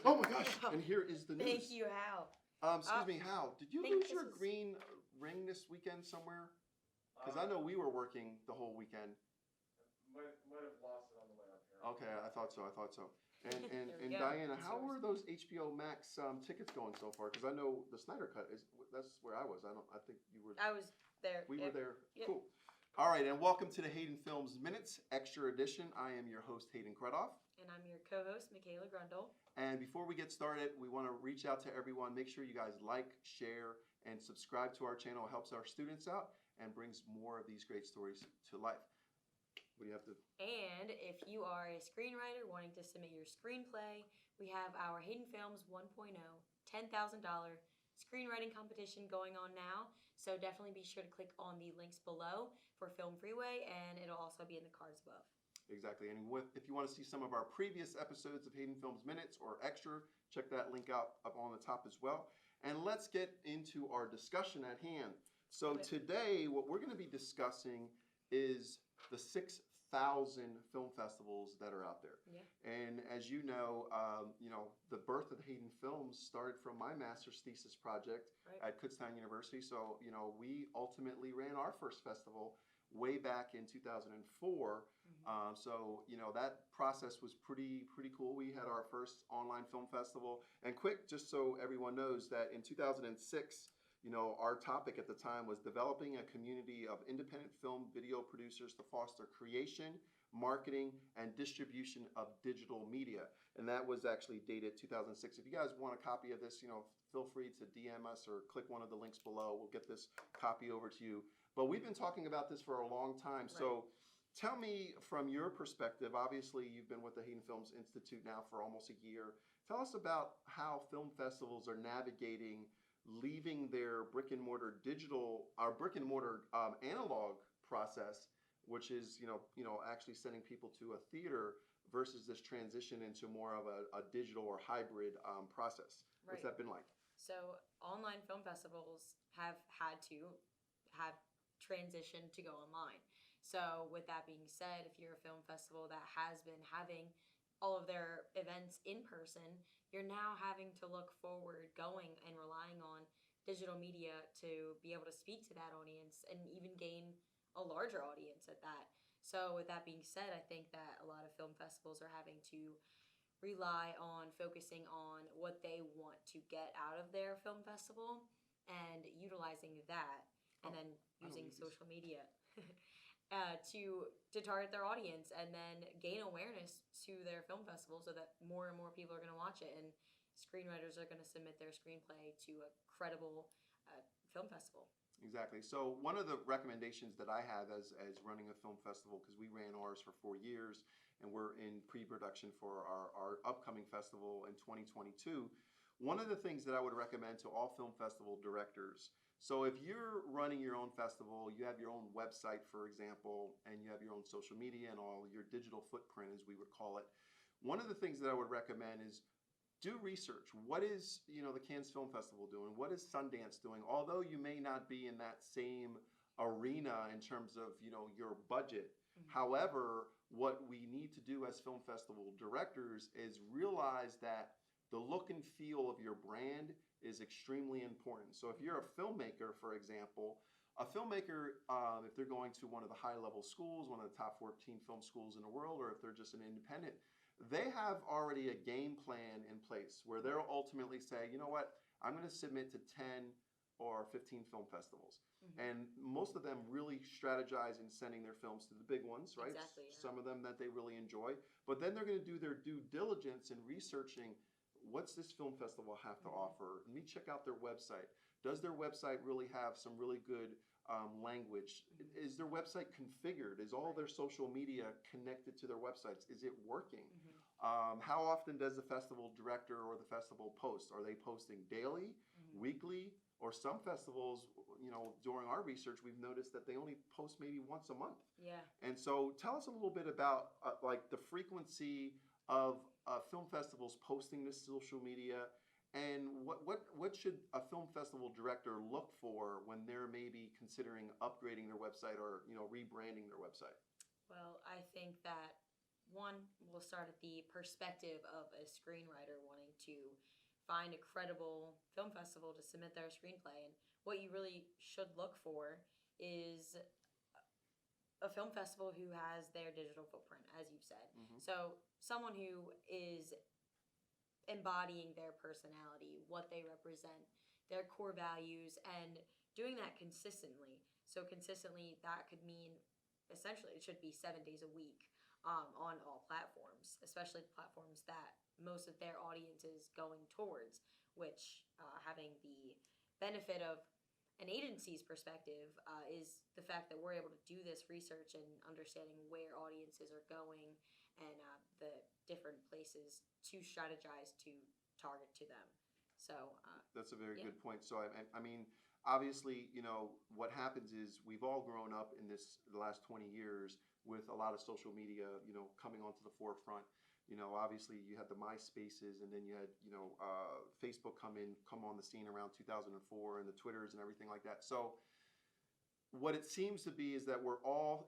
Oh my gosh! And here is the news. Thank you, Hal. Excuse me, Hal. Did you lose your green ring this weekend somewhere? Because I know we were working the whole weekend. Might have lost it on the way up here. Okay, I thought so. And go. Diana, It's how yours. were those HBO Max tickets going so far? Because I know the Snyder Cut that's where I was. I think you were. I was there. We were there. Yep. Cool. All right, and welcome to the Hayden Films Minutes Extra Edition. I am your host, Hayden Kredoff. And I'm your co-host, Michaela Grundle. And before we get started, we want to reach out to everyone. Make sure you guys like, share, and subscribe to our channel. It helps our students out and brings more of these great stories to life. What do you have to? And if you are a screenwriter wanting to submit your screenplay, we have our Hayden Films 1.0 $10,000 screenwriting competition going on now. So definitely be sure to click on the links below for Film Freeway, and it'll also be in the cards above. Exactly. And if you want to see some of our previous episodes of Hayden Films Minutes or Extra, check that link out up on the top as well. And let's get into our discussion at hand. So today, what we're going to be discussing is the 6,000 film festivals that are out there. Yeah. And as you know, the birth of Hayden Films started from my master's thesis project at Kutztown University. So, we ultimately ran our first festival way back in 2004. So, that process was pretty cool. We had our first online film festival. And quick, just so everyone knows that in 2006, our topic at the time was developing a community of independent film video producers to foster creation, marketing, and distribution of digital media. And that was actually dated 2006. If you guys want a copy of this, feel free to DM us or click one of the links below. We'll get this copy over to you. But we've been talking about this for a long time. So tell me from your perspective, obviously you've been with the Hayden Films Institute now for almost a year. Tell us about how film festivals are navigating leaving their brick and mortar analog process, which is actually sending people to a theater, versus this transition into more of a digital or hybrid process. What's that been like? So online film festivals have had to have transitioned to go online. So with that being said, if you're a film festival that has been having all of their events in person, you're now having to look forward, going and relying on digital media to be able to speak to that audience and even gain a larger audience at that. So with that being said, I think that a lot of film festivals are having to rely on focusing on what they want to get out of their film festival and utilizing that, and then using social media to target their audience and then gain awareness to their film festival so that more and more people are going to watch it, and screenwriters are going to submit their screenplay to a credible film festival. Exactly. So one of the recommendations that I have as running a film festival, because we ran ours for 4 years and we're in pre-production for our upcoming festival in 2022, one of the things that I would recommend to all film festival directors, so if you're running your own festival, you have your own website, for example, and you have your own social media and all your digital footprint, as we would call it, one of the things that I would recommend is do research. What is, the Cannes Film Festival doing? What is Sundance doing? Although you may not be in that same arena in terms of, your budget. However, what we need to do as film festival directors is realize that the look and feel of your brand is extremely important. So if you're a filmmaker, for example, a filmmaker, if they're going to one of the high-level schools, one of the top 14 film schools in the world, or if they're just an independent, they have already a game plan in place where they'll ultimately say, you know what, I'm going to submit to 10 or 15 film festivals. And most of them really strategize in sending their films to the big ones, right? Exactly, yeah. Some of them that they really enjoy. But then they're going to do their due diligence in researching, what's this film festival have to offer? Let me check out their website. Does their website really have some really good language? Is their website configured? Is all their social media connected to their websites? Is it working? How often does the festival director or the festival post? Are they posting daily, weekly, or some festivals, during our research, we've noticed that they only post maybe once a month. Yeah. And so tell us a little bit about the frequency of film festivals posting this social media, and what should a film festival director look for when they're maybe considering upgrading their website or rebranding their website? Well, I think that one, we'll start at the perspective of a screenwriter wanting to find a credible film festival to submit their screenplay. And what you really should look for is a film festival who has their digital footprint, as you've said. Mhm. So someone who is embodying their personality, what they represent, their core values, and doing that consistently. So consistently, that could mean essentially it should be 7 days a week on all platforms, especially the platforms that most of their audience is going towards, which having the benefit of an agency's perspective is the fact that we're able to do this research and understanding where audiences are going and the different places to strategize to target to them. So That's a very Yeah. good point. So I mean, obviously, what happens is we've all grown up in the last 20 years with a lot of social media, coming onto the forefront. Obviously you had the MySpaces, and then you had, Facebook come on the scene around 2004, and the Twitters and everything like that. So what it seems to be is that we're all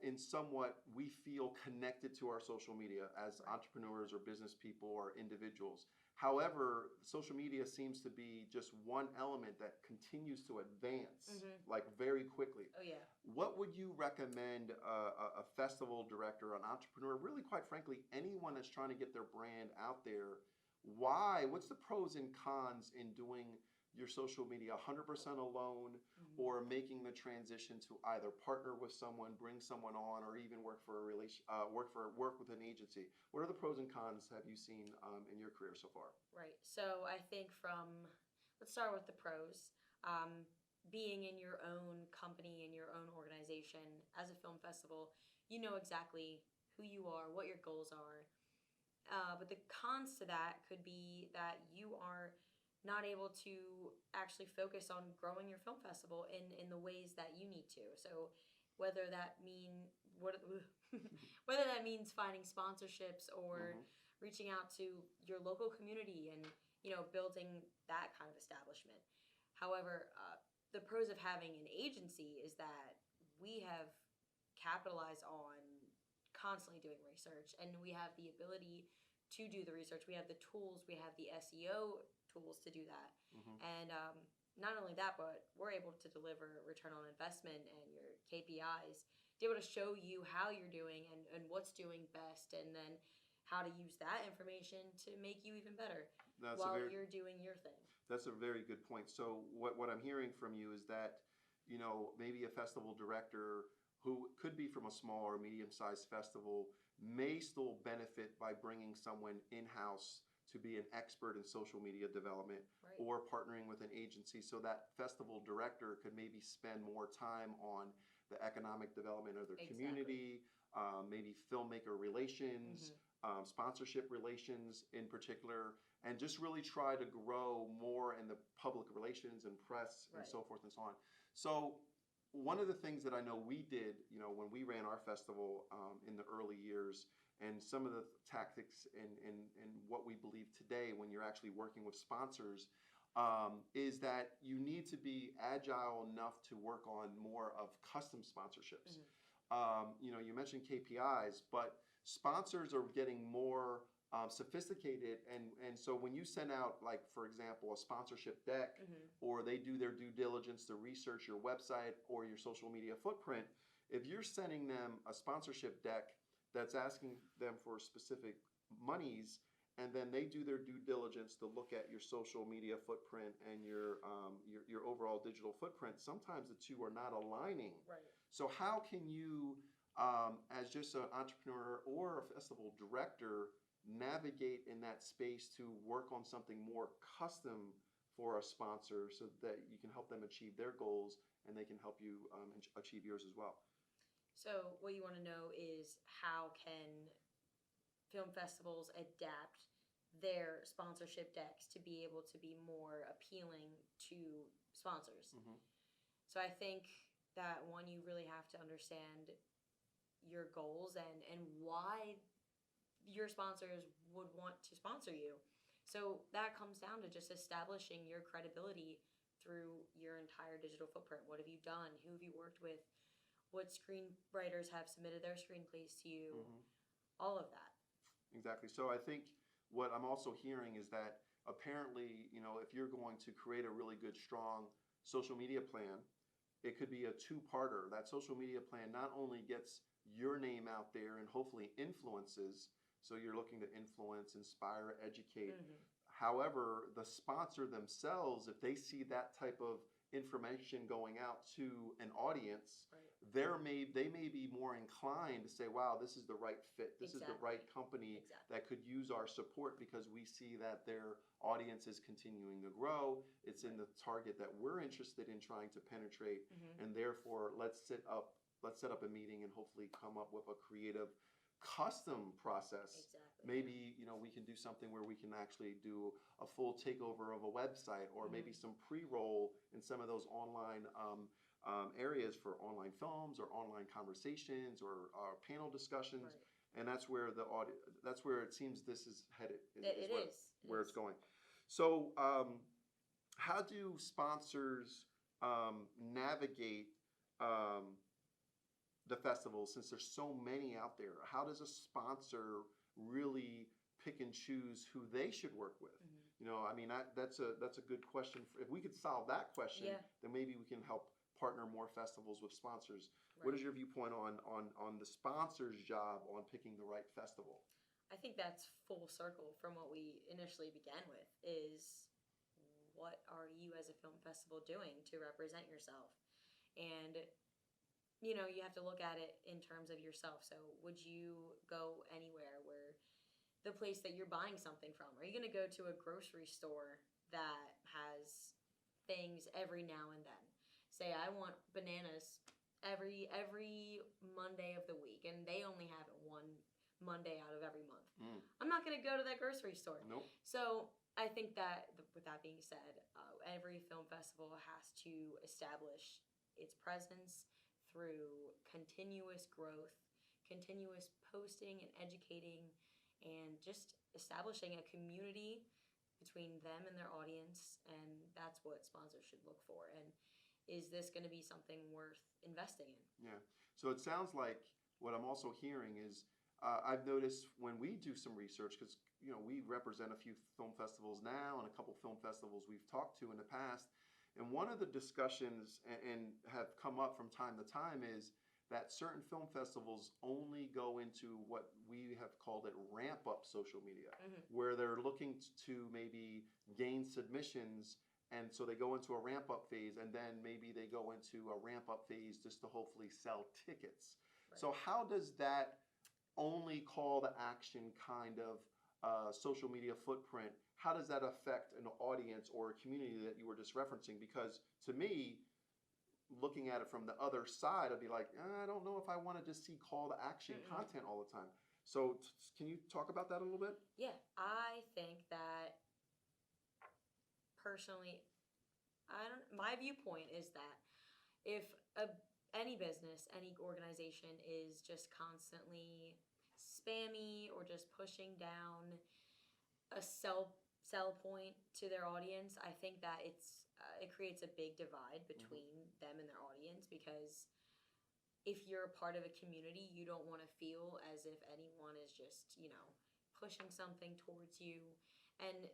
we feel connected to our social media as entrepreneurs or business people or individuals. However, social media seems to be just one element that continues to advance like very quickly. Oh yeah. What would you recommend a festival director, an entrepreneur, really quite frankly, anyone that's trying to get their brand out there? What's the pros and cons in doing your social media 100% alone, or making the transition to either partner with someone, bring someone on, or even work with an agency? What are the pros and cons have you seen in your career so far? Right. So I think let's start with the pros. Being in your own company, in your own organization as a film festival, you know exactly who you are, what your goals are. But the cons to that could be that you are not able to actually focus on growing your film festival in the ways that you need to. So whether that whether that means finding sponsorships or reaching out to your local community and building that kind of establishment. However, the pros of having an agency is that we have capitalized on constantly doing research, and we have the ability to do the research. We have the tools, we have the SEO tools to do that. And not only that, but we're able to deliver return on investment and your KPIs, be able to show you how you're doing and what's doing best, and then how to use that information to make you even better while you're doing your thing. That's a very good point. So what I'm hearing from you is that, maybe a festival director who could be from a small or medium-sized festival may still benefit by bringing someone in-house to be an expert in social media development, or partnering with an agency, so that festival director could maybe spend more time on the economic development of their community, maybe filmmaker relations, sponsorship relations in particular, and just really try to grow more in the public relations and press and so forth and so on. So one of the things that I know we did, when we ran our festival in the early years, and some of the tactics and what we believe today when you're actually working with sponsors, is that you need to be agile enough to work on more of custom sponsorships. You mentioned KPIs, but sponsors are getting more sophisticated, and so when you send out, like, for example, a sponsorship deck, or they do their due diligence to research your website or your social media footprint, if you're sending them a sponsorship deck that's asking them for specific monies, and then they do their due diligence to look at your social media footprint and your overall digital footprint, sometimes the two are not aligning. So how can you, as just an entrepreneur or a festival director, navigate in that space to work on something more custom for a sponsor, so that you can help them achieve their goals and they can help you achieve yours as well? So what you want to know is, how can film festivals adapt their sponsorship decks to be able to be more appealing to sponsors? So I think that, one, you really have to understand your goals and why your sponsors would want to sponsor you. So that comes down to just establishing your credibility through your entire digital footprint. What have you done? Who have you worked with? What screenwriters have submitted their screenplays to you? All of that. Exactly. So I think what I'm also hearing is that apparently, if you're going to create a really good, strong social media plan, it could be a two-parter. That social media plan not only gets your name out there and hopefully influences, so you're looking to influence, inspire, educate. Mm-hmm. However, the sponsor themselves, if they see that type of information going out to an audience, Right. they may be more inclined to say, wow, this is the right fit. This is the Exactly. right company Exactly. that could use our support because we see that their audience is continuing to grow. It's in the target that we're interested in trying to penetrate. Mm-hmm. And therefore, let's set up a meeting and hopefully come up with a creative custom process. Exactly. Maybe we can do something where we can actually do a full takeover of a website, or maybe some pre-roll in some of those online areas for online films or online conversations or panel discussions. Right. And that's where that's where it seems this is headed. It is. Where it's going. So, how do sponsors navigate the festival, since there's so many out there? How does a sponsor really pick and choose who they should work with? I mean, that's a good question. If we could solve that question, then maybe we can help partner more festivals with sponsors. Right. What is your viewpoint on the sponsor's job on picking the right festival? I think that's full circle from what we initially began with, is what are you as a film festival doing to represent yourself? And you have to look at it in terms of yourself. So would you go anywhere where the place that you're buying something from? Are you going to go to a grocery store that has things every now and then? Say I want bananas every Monday of the week, and they only have it one Monday out of every month. I'm not going to go to that grocery store. Nope. So I think that, with that being said, every film festival has to establish its presence through continuous growth, continuous posting and educating, and just establishing a community between them and their audience. And that's what sponsors should look for. And is this going to be something worth investing in? Yeah. So it sounds like what I'm also hearing is I've noticed when we do some research, because we represent a few film festivals now and a couple film festivals we've talked to in the past, and one of the discussions and have come up from time to time is that certain film festivals only go into what we have called it ramp up social media, where they're looking to maybe gain submissions, and so they go into a ramp up phase, and then maybe they go into a ramp up phase just to hopefully sell tickets. Right. So how does that only call to action kind of social media footprint, how does that affect an audience or a community that you were just referencing? Because to me, looking at it from the other side, I'd be like, I don't know if I want to just see call to action content all the time. So can you talk about that a little bit? Yeah, I think that personally, my viewpoint is that if any business, any organization is just constantly spammy or just pushing down a sell point to their audience, I think that it creates a big divide between them and their audience, because if you're a part of a community, you don't want to feel as if anyone is just, pushing something towards you. And,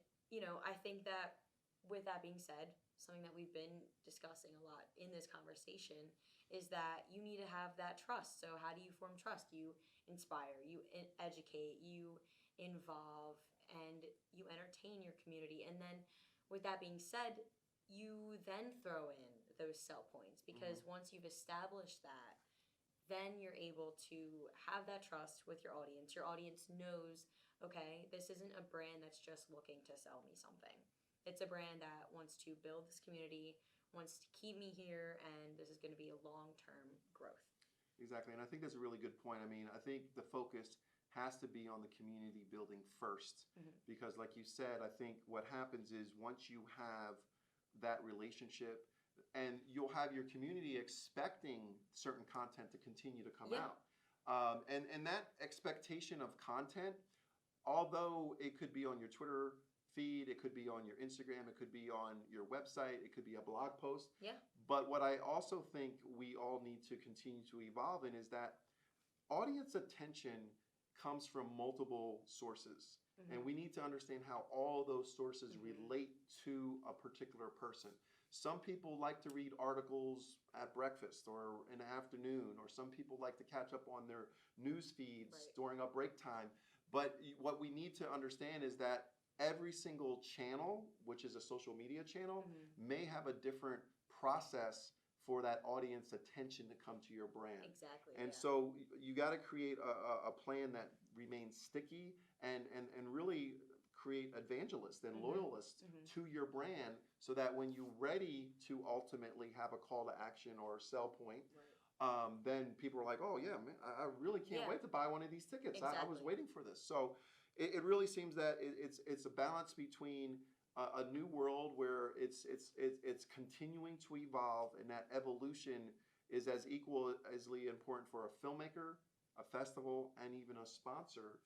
I think that with that being said, something that we've been discussing a lot in this conversation is that you need to have that trust. So how do you form trust? You inspire, you educate, you involve, and you entertain your community. And then with that being said, you then throw in those sell points, because once you've established that, then you're able to have that trust with your audience. Your audience knows, okay, this isn't a brand that's just looking to sell me something. It's a brand that wants to build this community, wants to keep me here, and this is going to be a long-term growth. Exactly, and I think that's a really good point. I mean, I think the focus has to be on the community building first, because like you said, I think what happens is once you have that relationship, and you'll have your community expecting certain content to continue to come out. And that expectation of content, although it could be on your Twitter feed, it could be on your Instagram, it could be on your website, it could be a blog post. Yeah. But what I also think we all need to continue to evolve in is that audience attention comes from multiple sources. And we need to understand how all those sources relate to a particular person. Some people like to read articles at breakfast or in the afternoon, or some people like to catch up on their news feeds during a break time. But what we need to understand is that every single channel, which is a social media channel, may have a different process for that audience attention to come to your brand. Exactly. And so you got to create a plan that remains sticky and really create evangelists and loyalists to your brand, so that when you're ready to ultimately have a call to action or a sell point, then people are like, oh yeah, man, I really can't wait to buy one of these tickets. I was waiting for this. So it really seems that it's a balance between a new world where it's continuing to evolve, and that evolution is as equally important for a filmmaker, a festival, and even a sponsor.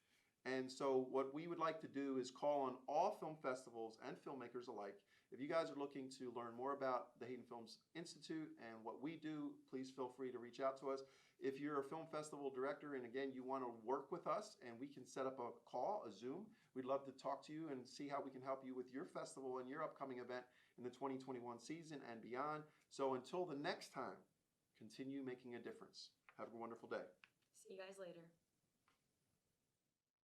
And so what we would like to do is call on all film festivals and filmmakers alike. If you guys are looking to learn more about the Hayden Films Institute and what we do, please feel free to reach out to us. If you're a film festival director and again, you want to work with us and we can set up a call, a Zoom, we'd love to talk to you and see how we can help you with your festival and your upcoming event in the 2021 season and beyond. So until the next time, continue making a difference. Have a wonderful day. See you guys later.